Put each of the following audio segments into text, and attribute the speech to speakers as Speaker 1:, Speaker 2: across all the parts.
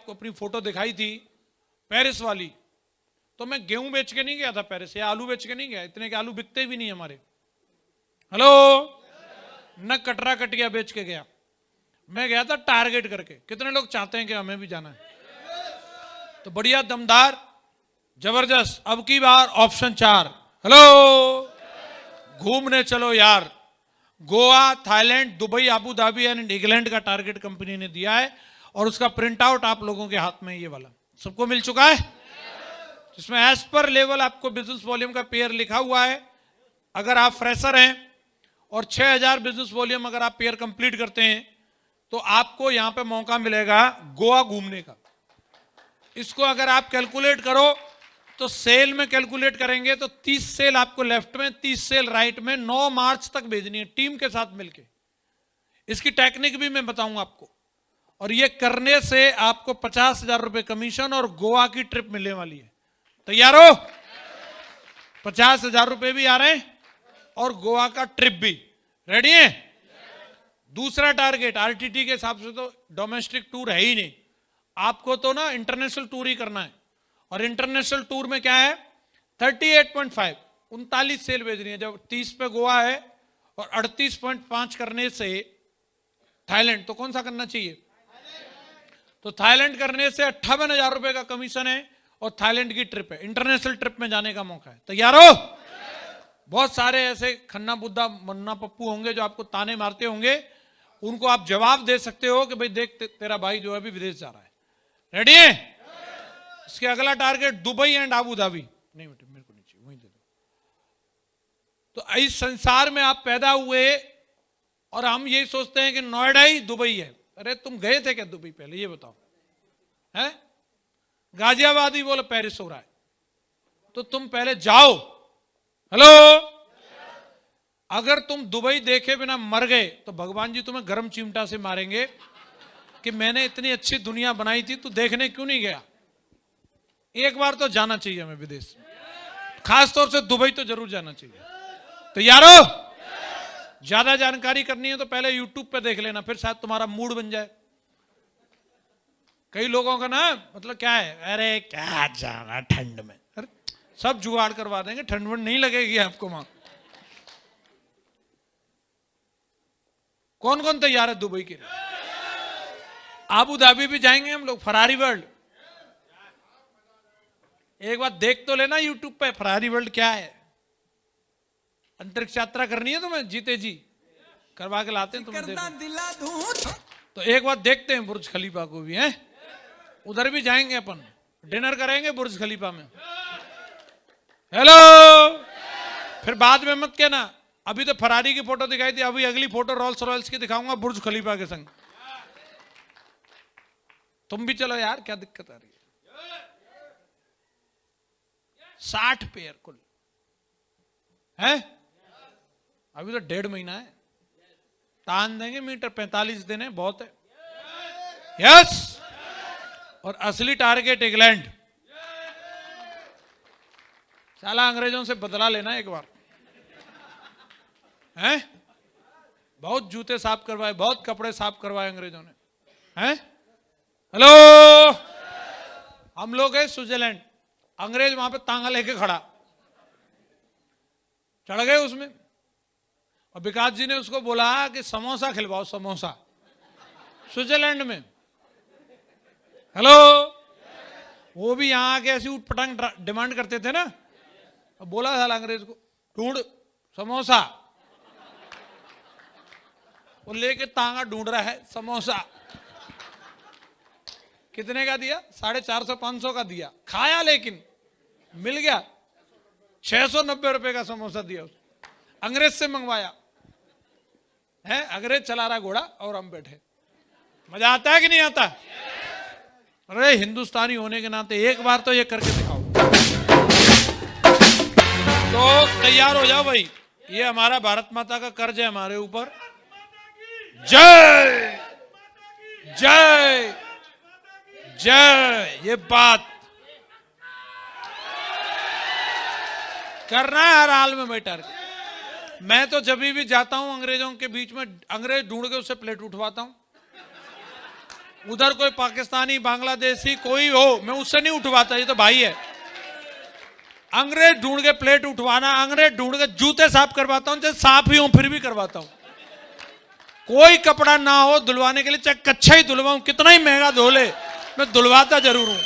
Speaker 1: आपको अपनी फोटो दिखाई थी पेरिस वाली, तो मैं गेहूं बेच के नहीं गया था पेरिस, या आलू बेच के नहीं गया, इतने के आलू बिकते भी नहीं हमारे। हेलो, न कटरा कटिया बेच के गया, मैं गया था टारगेट करके। कितने लोग चाहते हैं कि हमें भी जाना है? तो बढ़िया दमदार जबरदस्त। अब की बार ऑप्शन 4, हेलो, घूमने चलो यार। Goa, Thailand, Dubai, Abu Dhabi and England का टारगेट कंपनी ने दिया है, और उसका प्रिंट आउट आप लोगों के हाथ में ये वाला सबको मिल चुका है, जिसमें एज पर लेवल आपको बिजनेस वॉल्यूम का पेयर लिखा हुआ है। अगर आप फ्रेशर हैं और 6000 बिजनेस वॉल्यूम अगर आप पेयर कंप्लीट करते हैं, तो आपको यहां पे मौका मिलेगा गोवा घूमने का। इसको अगर आप कैलकुलेट करो तो सेल में कैलकुलेट करेंगे तो 30 सेल आपको लेफ्ट में, 30 सेल राइट में 9 मार्च तक भेजनी है टीम के साथ मिलके। इसकी टेक्निक भी मैं बताऊंगा आपको, और ये करने से आपको 50,000 रुपए कमीशन और गोवा की ट्रिप मिलने वाली है। तैयार हो? 50,000 रुपए भी आ रहे हैं और गोवा का ट्रिप भी। रेडी है? दूसरा टारगेट आरटीटी के हिसाब से तो डोमेस्टिक टूर है ही नहीं, आपको तो ना इंटरनेशनल टूर ही करना है। और इंटरनेशनल टूर में क्या है? 38.5 39 सेल भेजनी है। जब 30 पे गोवा है और 38.5 करने से थाईलैंड, तो कौन सा करना चाहिए? तो थाईलैंड करने से 58,000 रुपए का कमीशन है और थाईलैंड की ट्रिप है, इंटरनेशनल ट्रिप में जाने का मौका है। तैयार हो? बहुत सारे ऐसे खन्ना बुद्धा मन्ना पप्पू होंगे जो आपको ताने मारते होंगे, उनको आप जवाब दे सकते हो कि भाई देख तेरा भाई जो है अभी विदेश जा रहा है। रेडी है? इसके अगला target Dubai and Abu Dhabi. नहीं बेटे मेरे को नहीं चाहिए, वहीं दे दो। तो इस संसार में आप पैदा हुए और हम यही सोचते हैं कि नोएडा ही दुबई है। अरे तुम गए थे क्या दुबई पहले, ये बताओ? हैं? गाजियाबाद ही बोलो पेरिस हो रहा है, तो तुम पहले जाओ। हेलो, अगर तुम दुबई देखे बिना मर गए तो भगवान जी तुम्हें गर्म चिमटा से मारेंगे कि मैंने इतनी अच्छी दुनिया बनाई थी, तू देखने क्यों नहीं गया? एक बार तो जाना चाहिए हमें विदेश, खासतौर से दुबई तो जरूर जाना चाहिए। तैयार हो? ज्यादा जानकारी करनी है तो पहले यूट्यूब पे देख लेना, फिर शायद तुम्हारा मूड बन जाए। कई लोगों का ना मतलब क्या है, अरे क्या जाना ठंड में, अरे सब जुगाड़ करवा देंगे, ठंड में नहीं लगेगी आपको वहां। कौन कौन तैयार है दुबई के लिए? आबू धाबी भी जाएंगे हम लोग, फरारी वर्ल्ड। एक बार देख तो लेना यूट्यूब पे फरारी वर्ल्ड क्या है। अंतरिक्ष यात्रा करनी है तुम्हें, जीते जी करवा के लाते हैं तुम्हें, देखो। तो एक बार देखते हैं बुर्ज खलीफा को भी, हैं? उधर भी जाएंगे अपन, डिनर करेंगे बुर्ज खलीफा में। हेलो, फिर बाद में मत कहना अभी तो फरारी की फोटो दिखाई थी, अभी अगली फोटो रोल्स रॉयल्स की दिखाऊंगा बुर्ज खलीफा के संग। तुम भी चलो यार, क्या दिक्कत आ रही है? 60 पेयर कुल है, अभी तो 1.5 महीना है, तान देंगे मीटर, 45 दिन है, बहुत है। यस, और असली टारगेट इंग्लैंड। साला अंग्रेजों से बदला लेना एक बार, हैं? बहुत जूते साफ करवाए, बहुत कपड़े साफ करवाए अंग्रेजों ने, हैं? हेलो, हम लोग गए स्विट्जरलैंड, अंग्रेज वहां पे तांगा लेके खड़ा, चढ़ गए उसमें, और विकास जी ने उसको बोला कि समोसा खिलवाओ, समोसा, स्विट्जरलैंड में। हेलो, वो भी यहां आके ऐसी उठपटांग डिमांड करते थे ना, अब बोला था अंग्रेज को ढूंढ समोसा, वो लेके तांगा ढूंढ रहा है समोसा। कितने का दिया? 450 500 का दिया, खाया लेकिन मिल गया 690 रुपए का समोसा दिया उसको, अंग्रेज से मंगवाया है। अंग्रेज चला रहा घोड़ा और हम बैठे, मजा आता है कि नहीं आता? अरे हिंदुस्तानी होने के नाते एक बार तो ये करके दिखाओ। तो तैयार हो जाओ भाई, ये हमारा भारत माता का कर्ज है हमारे ऊपर। जय जय जय, ये बात करना है हर हाल में बैठा के। मैं तो जब भी जाता हूं अंग्रेजों के बीच में, अंग्रेज ढूंढ के उससे प्लेट उठवाता हूं। उधर कोई पाकिस्तानी बांग्लादेशी कोई हो, मैं उससे नहीं उठवाता, ये तो भाई है। अंग्रेज ढूंढ के प्लेट उठवाना, अंग्रेज ढूंढ के जूते साफ करवाता हूं, चाहे साफ ही हूं फिर भी करवाता हूं। कोई कपड़ा ना हो धुलवाने के लिए, चाहे कच्चा ही धुलवाऊं, कितना ही महंगा धो ले, मैं धुलवाता जरूर हूं।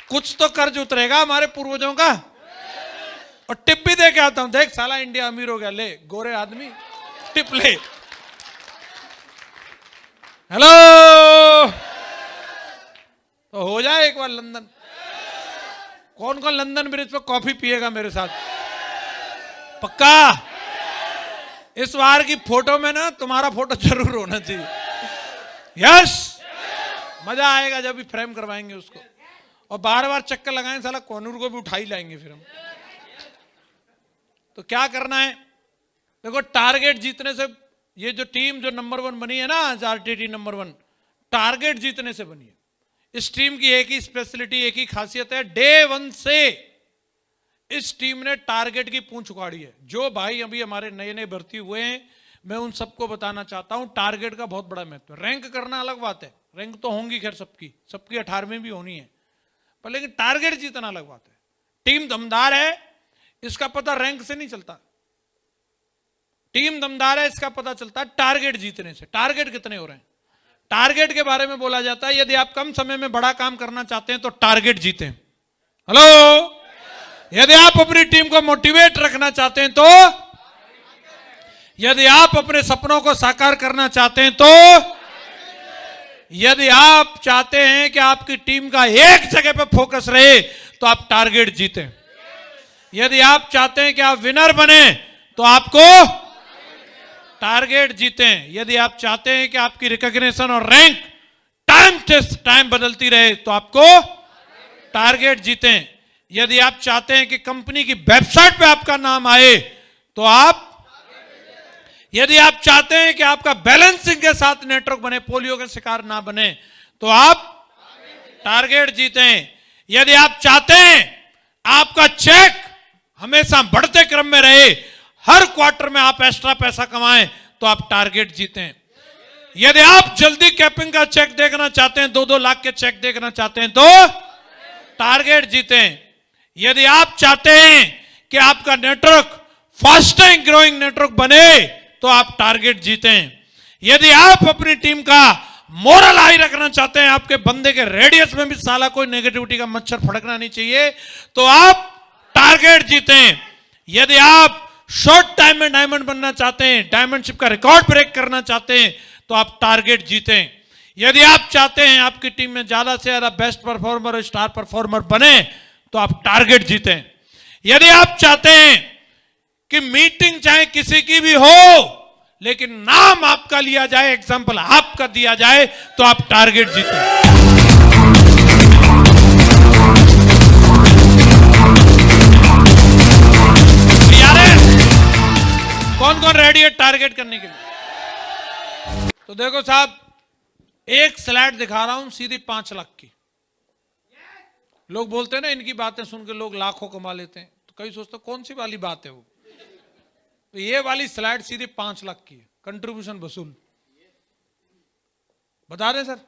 Speaker 1: कुछ तो कर्ज उतरेगा हमारे पूर्वजों का। और टिप भी दे के आता हूं, देख साला इंडिया अमीर हो गया, ले गोरे आदमी टिप ले। हेलो, तो हो जाए एक बार लंदन। कौन कौन लंदन ब्रिज पे कॉफी पिएगा मेरे साथ? पक्का? इस बार की फोटो में ना तुम्हारा फोटो जरूर होना चाहिए। यस, मजा आएगा जब भी फ्रेम करवाएंगे उसको, और बार बार चक्कर लगाएं, साला कोनूर को भी उठा ही लाएंगे फिर हम। तो क्या करना है देखो, टारगेट जीतने से, ये जो टीम जो नंबर 1 बनी है ना, आरटीटी नंबर 1, टारगेट जीतने से बनी है। इस टीम की एक ही स्पेशलिटी, एक ही खासियत है, डे 1 से इस टीम ने टारगेट की पूंछ उखाड़ी है। जो भाई अभी हमारे नए नए भर्ती हुए हैं, मैं उन सबको बताना चाहता हूं, टारगेट का बहुत बड़ा महत्व है। रैंक करना अलग बात है, रैंक तो होंगी खैर सबकी 18वीं भी होनी है, पर लेकिन टारगेट जीतना अलग बात है। टीम दमदार है इसका पता रैंक से नहीं चलता, टीम दमदार है इसका पता चलता है टारगेट जीतने से। टारगेट कितने हो रहे हैं, टारगेट के बारे में बोला जाता है। यदि आप कम समय में बड़ा काम करना चाहते हैं तो टारगेट जीतें। हेलो, यदि आप अपनी टीम को मोटिवेट रखना चाहते हैं तो, यदि आप अपने सपनों को साकार करना चाहते हैं तो, यदि आप चाहते हैं कि आपकी टीम का एक जगह पर फोकस रहे तो आप टारगेट जीतें। यदि आप चाहते हैं कि आप विनर बने तो आपको टारगेट जीतें। यदि आप चाहते हैं कि आपकी रिकॉग्निशन और रैंक टाइम बदलती रहे तो आपको टारगेट जीतें। यदि आप चाहते हैं कि कंपनी की वेबसाइट पे आपका नाम आए तो आप, यदि आप चाहते हैं कि आपका बैलेंसिंग के साथ नेटवर्क बने, पोलियो के शिकार ना बने, तो आप टारगेट जीतें। यदि आप चाहते हैं आपका चेक हमेशा बढ़ते क्रम में रहे, हर क्वार्टर में आप एक्स्ट्रा पैसा कमाएं, तो आप टारगेट जीतें। यदि आप जल्दी कैपिंग का चेक देखना चाहते हैं, 2-2 लाख के चेक देखना चाहते हैं, तो टारगेट जीतें। यदि आप चाहते हैं कि आपका नेटवर्क फास्टेस्ट ग्रोइंग नेटवर्क बने तो आप टारगेट जीतें। यदि आप अपनी टीम का मोरल हाई रखना चाहते हैं, आपके बंदे के रेडियस में भी साला कोई नेगेटिविटी का मच्छर फड़कना नहीं चाहिए, तो आप टारगेट जीतें। यदि आप शॉर्ट टाइम में डायमंड बनना चाहते हैं, डायमंडशिप का रिकॉर्ड ब्रेक करना चाहते हैं, तो आप टारगेट जीतें। यदि आप चाहते हैं आपकी टीम में ज्यादा से ज्यादा बेस्ट परफॉर्मर और स्टार परफॉर्मर बने तो आप टारगेट जीतें। यदि आप चाहते हैं कि मीटिंग चाहे किसी की भी हो लेकिन नाम आपका लिया जाए, एग्जांपल आपका दिया जाए, तो आप टारगेट जीतें। कौन कौन रेडी है टारगेट करने के लिए? तो देखो साहब, एक स्लाइड दिखा रहा हूं सीधी 5 लाख की। लोग बोलते हैं ना, इनकी बातें सुन के लोग लाखों कमा लेते हैं, तो कई सोचते कौन सी वाली बात है वो। तो ये वाली स्लाइड सीधी 5 लाख की है, कंट्रीब्यूशन वसूल। बता दें सर,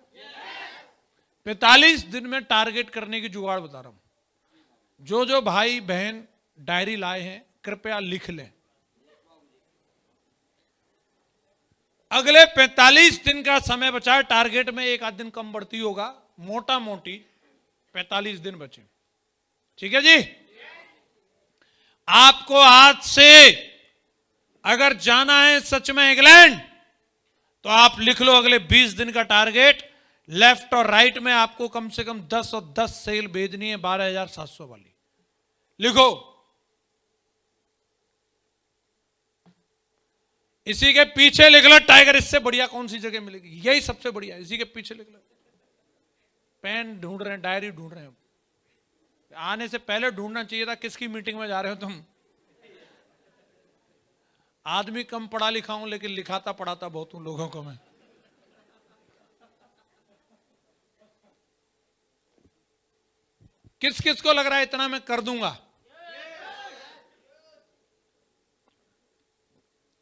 Speaker 1: 45 दिन में टारगेट करने की जुगाड़ बता रहा हूं। जो जो भाई बहन डायरी लाए हैं कृपया लिख लें। अगले 45 दिन का समय बचा है, टारगेट में एक आध दिन कम बढ़ती होगा, मोटा मोटी 45 दिन बचे। ठीक है जी? आपको आज से अगर जाना है सच में इंग्लैंड, तो आप लिख लो अगले 20 दिन का टारगेट। लेफ्ट और राइट में आपको कम से कम 10 और 10 सेल भेजनी है 12,700 वाली। लिखो। इसी के पीछे लिख लो टाइगर। इससे बढ़िया कौन सी जगह मिलेगी? यही सबसे बढ़िया, इसी के पीछे लिख लो। पेन ढूंढ रहे हैं, डायरी ढूंढ रहे हैं, आने से पहले ढूंढना चाहिए था किसकी मीटिंग में जा रहे हो तुम। आदमी कम पढ़ा लिखा हूं लेकिन लिखाता पढ़ाता बहुत हूं लोगों को मैं। किस किस को लग रहा है इतना मैं कर दूंगा?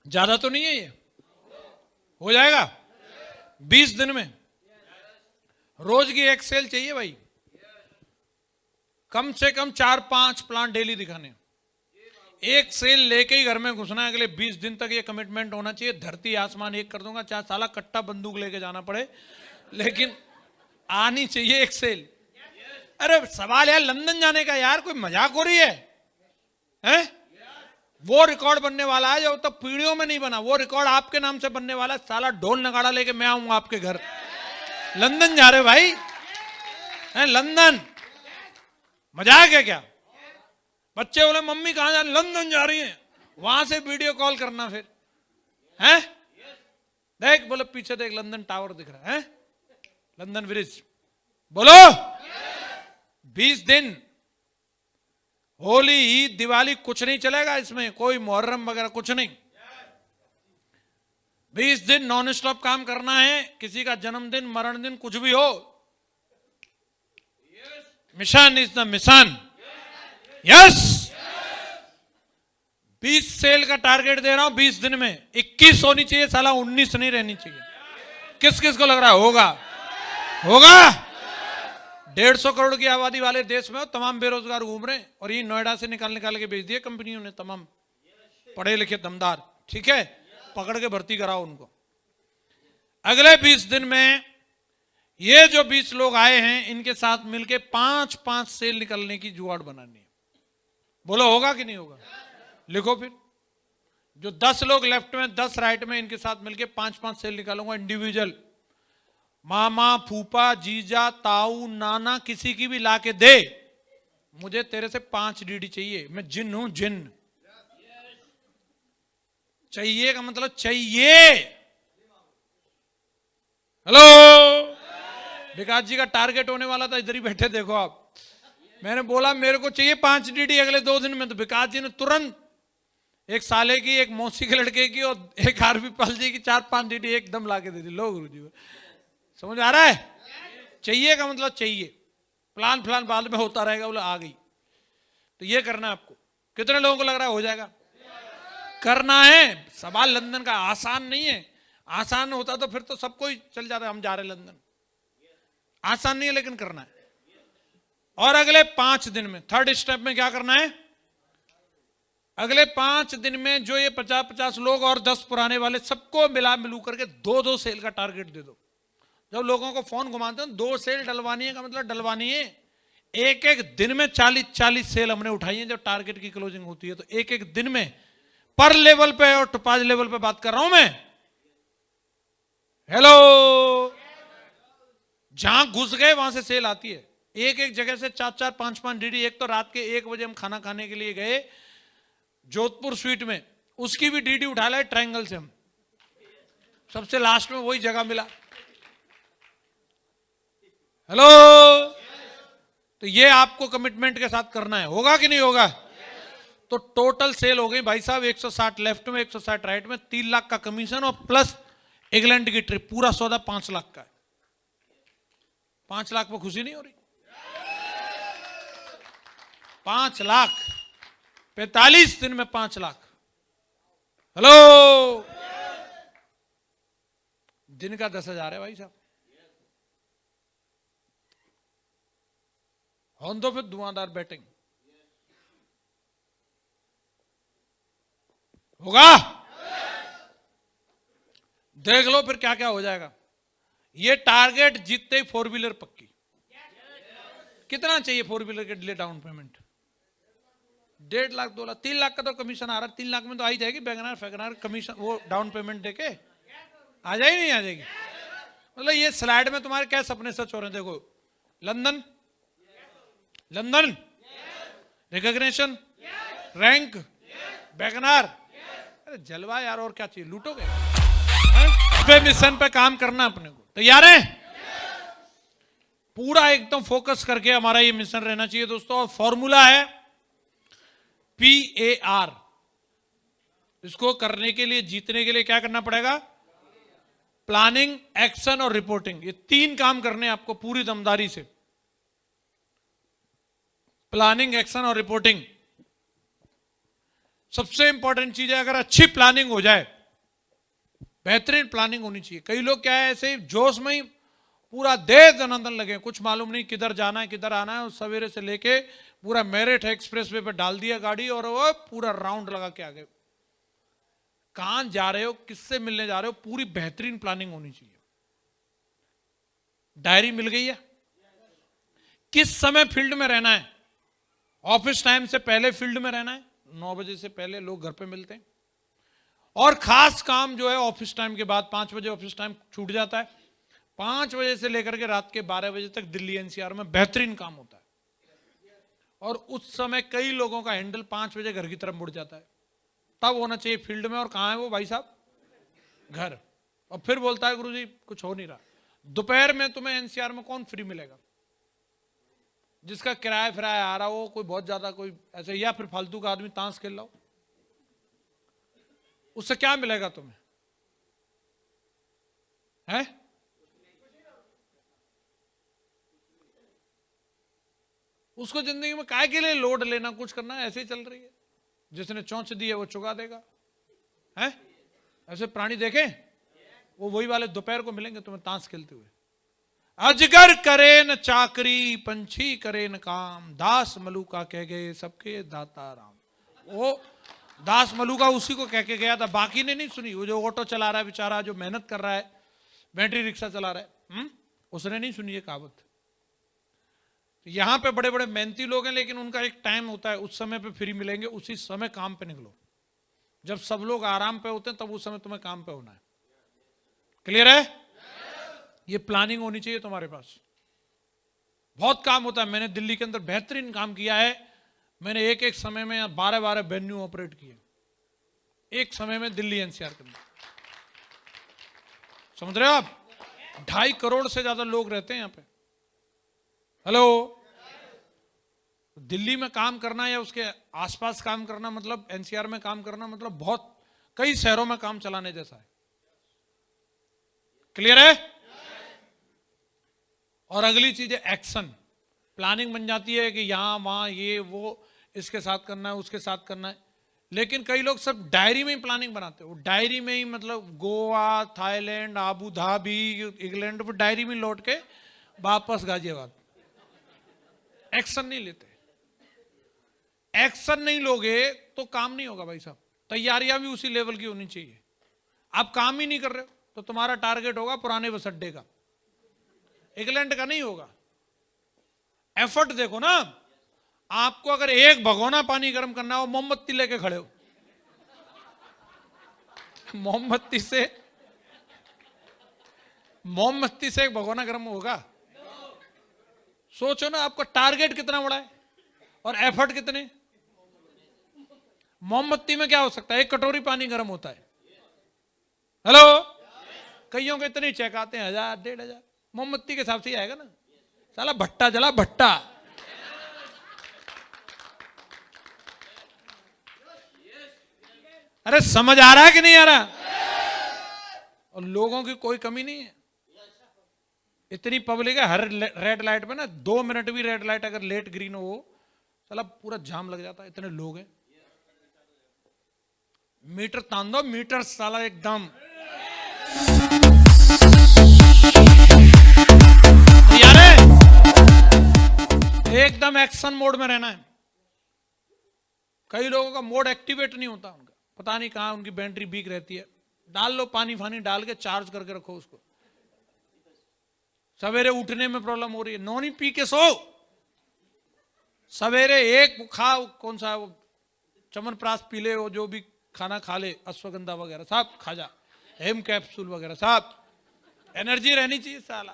Speaker 1: ज्यादा तो नहीं है, ये हो जाएगा। 20 दिन में रोज की एक सेल चाहिए भाई, कम से कम 4-5 प्लान डेली दिखाने। एक सेल लेके ही घर में घुसना है, अगले 20 दिन तक ये कमिटमेंट होना चाहिए। धरती आसमान एक कर दूंगा, चाहे साला कट्टा बंदूक लेके जाना पड़े, लेकिन आनी चाहिए एक सेल। अरे सवाल यार लंदन जाने का, यार कोई मजाक हो रही है? वो रिकॉर्ड बनने वाला है जो तो पीढ़ियों में नहीं बना, वो रिकॉर्ड आपके नाम से बनने वाला है। साला ढोल नगाड़ा लेके मैं आऊंगा आपके घर। लंदन जा रहे भाई, लंदन मजाक है क्या? बच्चे बोले मम्मी कहां जा, लंदन जा रही हैं, वहां से वीडियो कॉल करना फिर हैं। देख बोले पीछे देख, लंदन टावर दिख रहा है, लंदन ब्रिज। बोलो 20 दिन, होली ईद दिवाली कुछ नहीं चलेगा इसमें, कोई मुहर्रम वगैरह कुछ नहीं। 20 दिन नॉन स्टॉप काम करना है। किसी का जन्मदिन मरण दिन कुछ भी हो, mission is the mission. Yes, 20 sale का टारगेट दे रहा हूं 20 दिन में। 21 होनी चाहिए साला, 19 नहीं रहनी चाहिए। किस किस को लग रहा है होगा? होगा। 150 करोड़ की आबादी वाले देश में तमाम बेरोजगार घूम रहे हैं, और ये नोएडा से निकाल के भेज दिए कंपनियों ने, तमाम पढ़े लिखे दमदार। ठीक है, पकड़ के भर्ती कराओ उनको। अगले 20 दिन में ये जो 20 लोग आए हैं, इनके साथ मिलके 5-5 सेल निकलने की जुगाड़ बनानी है। बोलो होगा कि नहीं होगा? लिखो फिर। जो 10 लोग लेफ्ट में 10 राइट में, इनके साथ मिलके 5-5 सेल निकालूंगा इंडिविजुअल। मामा फूफा जीजा ताऊ नाना किसी की भी लाके दे, मुझे तेरे से 5 डीडी चाहिए। मैं जिन हूं, जिन। चाहिए का मतलब चाहिए। हेलो, विकास जी का टारगेट होने वाला था, इधर ही बैठे देखो आप। मैंने बोला मेरे को चाहिए 5 डीडी अगले 2 दिन में, तो विकास जी ने तुरंत एक साले की, एक मौसी के लड़के की और एक आरबी पाल जी की 4-5 डीडी एकदम लाके दे दी। लो गुरु जी, समझ आ रहा है? चाहिए का मतलब चाहिए। प्लान फ्लान बाद में होता रहेगा, बोले आ गई। तो ये करना है आपको। कितने लोगों को लग रहा है हो जाएगा? करना है। सवाल लंदन का आसान नहीं है। आसान होता तो फिर तो सबको ही चल जाता, हम जा रहे लंदन। आसान नहीं है, लेकिन करना है। और अगले 5 दिन में थर्ड स्टेप में क्या करना है? अगले 5 दिन में जो ये 50-50 लोग और 10 पुराने वाले, सबको मिला मिलू करके 2-2 सेल का टारगेट दे दो। जब लोगों को फोन घुमाते हैं 2 सेल डलवानी है का मतलब डलवानी है। एक दिन में 40-40 सेल हमने उठाई है। जब टारगेट की क्लोजिंग होती है तो एक दिन में, पर लेवल पे और टुपाज लेवल पे बात कर रहा हूं मैं। हेलो, जहां घुस गए वहां से सेल आती है। एक जगह से 4-4 5-5 डीडी। एक तो रात के 1 बजे हम खाना खाने के लिए गए जोधपुर स्वीट में, उसकी भी डीडी उठा लाए ट्रायंगल से हम। सबसे लास्ट में वही जगह मिला। हेलो, तो ये आपको कमिटमेंट के साथ करना है। होगा कि नहीं होगा? तो टोटल सेल हो गई भाई साहब 160 लेफ्ट में, 160 राइट में, 3 लाख का कमीशन और प्लस इंग्लैंड की ट्रिप। पूरा सौदा 5 लाख का है। 5 लाख में खुशी नहीं हो रही? 5 लाख 45 दिन में 5 लाख। हेलो, दिन का 10,000 है भाई साहब। हम तो फिर धुआंधार बैटिंग होगा। देख लो फिर क्या क्या हो जाएगा। ये टारगेट जीतते ही 4 व्हीलर पक्की। कितना चाहिए 4 व्हीलर के लिए डाउन पेमेंट? 1.5 लाख 2 लाख 3 लाख का तो कमीशन आ रहा है। 3 लाख में तो आ ही जाएगी। वैगनआर कमीशन वो डाउन पेमेंट देके आ जाएगी, नहीं आ जाएगी? मतलब ये स्लाइड में तुम्हारे क्या सपने सच हो रहे हैं। देखो, London London recognition, rank, WagonR. अरे जलवा यार, और क्या चाहिए? लूटोगे? पे मिशन पे काम करना अपने को। तैयार है? पूरा एकदम फोकस करके हमारा ये मिशन रहना चाहिए दोस्तों। और फॉर्मूला है PAR। इसको करने के लिए, जीतने के लिए क्या करना पड़ेगा? प्लानिंग, एक्शन और रिपोर्टिंग। ये 3 काम करने आपको पूरी दमदारी से। प्लानिंग, एक्शन और रिपोर्टिंग सबसे इंपॉर्टेंट चीज है। अगर अच्छी प्लानिंग हो जाए, बेहतरीन प्लानिंग होनी चाहिए। कई लोग क्या है ऐसे ही जोश में ही पूरा देश दनादन लगे, कुछ मालूम नहीं किधर जाना है किधर आना है, सवेरे से लेके पूरा मेरठ एक्सप्रेस वे पे डाल दिया गाड़ी और वो पूरा राउंड लगा के आ गए। कहां जा रहे हो, किससे मिलने जा रहे हो, पूरी बेहतरीन प्लानिंग होनी चाहिए। डायरी मिल गई है, किस समय फील्ड में रहना है, ऑफिस टाइम से पहले फील्ड में रहना है, 9 बजे से पहले लोग घर पे मिलते हैं, और खास काम जो है ऑफिस टाइम के बाद 5 बजे ऑफिस टाइम छूट जाता है, 5 बजे से लेकर के रात के 12 बजे तक दिल्ली एनसीआर में बेहतरीन काम होता है। और उस समय कई लोगों का हैंडल 5 बजे घर की तरफ मुड़ जाता है, तब होना चाहिए फील्ड में, और कहां है वो भाई साहब, घर। और फिर बोलता है गुरुजी कुछ हो नहीं रहा। दोपहर में तुम्हें एनसीआर में कौन फ्री मिलेगा, जिसका किराया फिराया आ रहा हो, कोई बहुत ज्यादा कोई ऐसे, या फिर फालतू का आदमी ताश खेल रहा हो, उससे क्या मिलेगा तुम्हें, है? उसको जिंदगी में काय के लिए लोड लेना, कुछ करना, ऐसे ही चल रही है। जिसने चौंच दी है वो चुका देगा, है? ऐसे प्राणी देखे, वो वही वाले दोपहर को मिलेंगे तुम्हें ताश खेलते हुए। अजगर करे न चाकरी, पंछी करे न काम, दास मलूका कह गए सबके दाता राम। वो दास मलूका उसी को कह के गया था, बाकी ने नहीं सुनी। वो जो ऑटो चला रहा है बेचारा, जो मेहनत कर रहा है, बैटरी रिक्शा चला रहा है, उसने नहीं सुनी ये कहावत। यहां पे बड़े बड़े मेहनती लोग हैं, लेकिन उनका एक टाइम होता है, उस समय पे फ्री मिलेंगे, उसी समय काम पे निकलो। जब सब लोग आराम पे होते हैं तब उस समय तुम्हें काम पे होना है। क्लियर है? ये प्लानिंग होनी चाहिए तुम्हारे पास। बहुत काम होता है। मैंने दिल्ली के अंदर बेहतरीन काम किया है। मैंने एक एक समय में 12-12 वेन्यू ऑपरेट किए, एक समय में दिल्ली एनसीआर के अंदर। समझ रहे हो आप? 2.5 करोड़ से ज्यादा लोग रहते हैं यहां पे। हेलो, दिल्ली में काम करना या उसके आसपास काम करना, मतलब एनसीआर में काम करना, मतलब बहुत कई शहरों में काम चलाने जैसा है। क्लियर है? और अगली चीज है एक्शन। प्लानिंग बन जाती है कि यहां वहां ये वो, इसके साथ करना है, उसके साथ करना है, लेकिन कई लोग सब डायरी में ही प्लानिंग बनाते हैं। वो डायरी में ही, मतलब Goa, Thailand, Abu Dhabi, England, वो डायरी में लौट के वापस गाजियाबाद। एक्शन नहीं लेते। एक्शन नहीं लोगे तो काम नहीं होगा भाई साहब। तैयारियां भी उसी लेवल की होनी चाहिए। आप काम ही नहीं कर रहे हो तो तुम्हारा टारगेट होगा पुराने बस अड्डे का, इंग्लैंड का नहीं होगा। एफर्ट देखो ना। आपको अगर एक भगोना पानी गर्म करना हो, मोमबत्ती लेके खड़े हो, मोमबत्ती से एक भगोना गर्म होगा? सोचो ना, आपका टारगेट कितना बड़ा है और एफर्ट कितने। मोमबत्ती में क्या हो सकता है, 1 कटोरी पानी गर्म होता है। हेलो, कईयों के इतने चेक आते हैं 1000, 1500। मोमबत्ती के हिसाब से ही आएगा ना। साला भट्टा जला, भट्टा। अरे समझ आ रहा है कि नहीं आ रहा? और लोगों की कोई कमी नहीं है। इतनी पब्लिक है, हर रेड लाइट पे ना 2 मिनट भी रेड लाइट अगर लेट ग्रीन हो, साला पूरा जाम लग जाता है, इतने लोग हैं। मीटर तान दो, मीटर साला एकदम। यार एकदम एक्शन मोड में रहना है। कई लोगों का मोड एक्टिवेट नहीं होता, उनका पता नहीं कहां उनकी बैटरी वीक रहती है। डाल लो पानी फानी डाल के चार्ज करके रखो उसको। सवेरे उठने में प्रॉब्लम हो रही है, नौनी पी के सो। सवेरे एक खा, कौन सा वो चमनप्राश पी ले, वो जो भी खाना खा ले, अश्वगंधा वगैरह सब खा जा, हेम कैप्सूल वगैरह सब। एनर्जी रहनी चाहिए साला।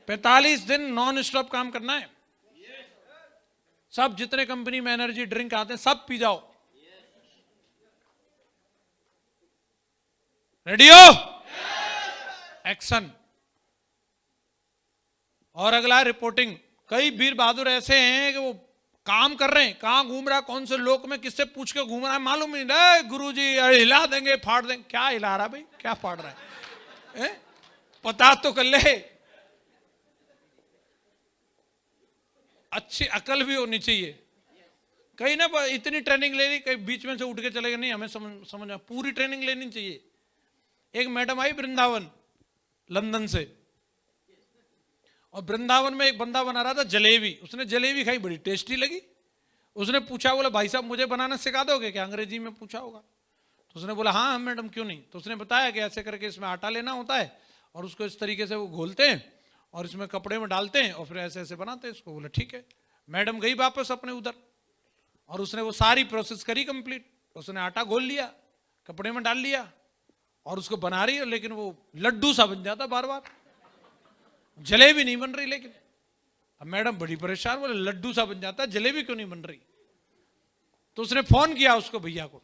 Speaker 1: 45 दिन नॉन स्टॉप काम करना है। सब जितने कंपनी में एनर्जी ड्रिंक आते हैं सब पी जाओ। रेडी हो? एक्शन। और अगला है रिपोर्टिंग। कई वीर बहादुर ऐसे हैं कि वो काम कर रहे हैं, कहां घूम रहा है, कौन से लोक में किससे पूछ के घूम रहा है मालूम नहीं। नहीं गुरुजी हिला देंगे, फाड़ देंगे। क्या हिला रहा भाई, क्या फाड़ रहा है? पता तो कर ले। अच्छी अकल भी होनी चाहिए। कहीं ना इतनी ट्रेनिंग ले ली, कहीं बीच में से उठ के चले गए, नहीं हमें समझ पूरी ट्रेनिंग लेनी चाहिए। एक मैडम आई वृंदावन लंदन से, और वृंदावन में एक बंदा बना रहा था जलेबी। उसने जलेबी खाई, बड़ी टेस्टी लगी। उसने पूछा, बोला भाई साहब मुझे बनाना सिखा दोगे क्या? अंग्रेजी में पूछा होगा। तो उसने बोला हाँ मैडम क्यों नहीं। तो उसने बताया कि ऐसे करके इसमें आटा लेना होता है और उसको इस तरीके से वो घोलते हैं और इसमें कपड़े में डालते हैं और फिर ऐसे ऐसे बनाते हैं इसको। बोला ठीक है। मैडम गई वापस अपने उधर और उसने वो सारी प्रोसेस करी कंप्लीट। उसने आटा घोल लिया, कपड़े में डाल लिया और उसको बना रही है, लेकिन वो लड्डू सा बन जाता बार बार, जलेबी नहीं बन रही। लेकिन अब मैडम बड़ी परेशान, बोले लड्डू सा बन जाता है, जलेबी क्यों नहीं बन रही? तो उसने फोन किया उसको भैया को।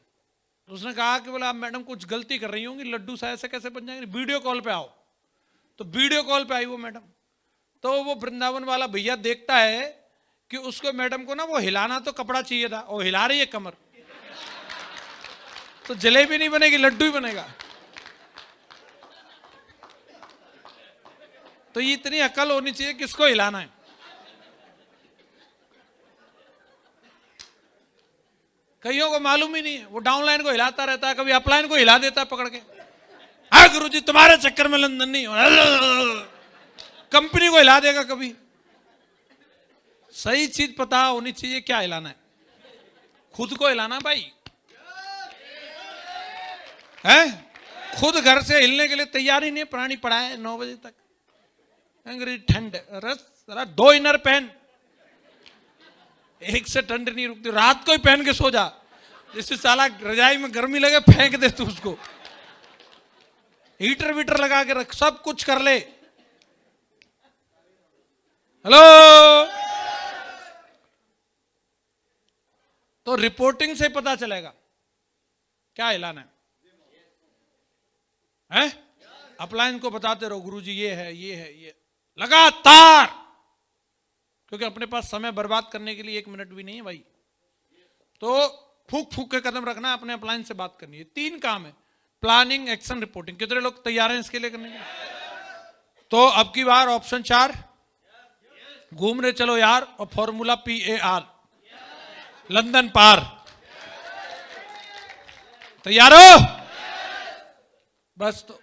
Speaker 1: तो उसने कहा कि बोला आप मैडम कुछ गलती कर रही होंगी, लड्डू सा ऐसे कैसे बन जाएंगे, वीडियो कॉल पे आओ। तो वीडियो कॉल पे आई वो मैडम। तो वो वृंदावन वाला भैया देखता है कि उसको मैडम को ना वो हिलाना तो कपड़ा चाहिए था, वो हिला रही है कमर, तो जलेबी नहीं बनेगी, लड्डू ही बनेगा। तो ये इतनी अकल होनी चाहिए किसको हिलाना है। कईयों को मालूम ही नहीं है, वो डाउनलाइन को हिलाता रहता है, कभी अपलाइन को हिला देता है पकड़ के। हाँ गुरुजी तुम्हारे चक्कर में लंदन नहीं, कंपनी को हिला देगा कभी। सही चीज पता होनी चाहिए क्या हिलाना है, खुद को हिलाना भाई है। खुद घर से हिलने के लिए तैयारी नहीं, प्राणी पड़ा है 9 बजे तक, अंग्रेजी ठंड, रस 2 इनर पहन, एक से ठंड नहीं रुकती, रात को ही पहन के सो जा, जिससे साला रजाई में गर्मी लगे फेंक दे तू उसको, हीटर वीटर लगा के रख, सब कुछ कर ले। हेलो। तो रिपोर्टिंग से पता चलेगा क्या हिलाना है? अपलाइन को बताते रहो गुरुजी ये है ये है ये, लगातार, क्योंकि अपने पास समय बर्बाद करने के लिए 1 मिनट भी नहीं है भाई। तो फूक फूक के कदम रखना, अपने अपलाइन से बात करनी है। 3 काम है, प्लानिंग, एक्शन, रिपोर्टिंग। कितने लोग तैयार हैं इसके लिए करने के? तो अब की बार ऑप्शन 4, घूमने चलो यार और फॉर्मूला PAR, लंदन पार। तैयार हो? बस तो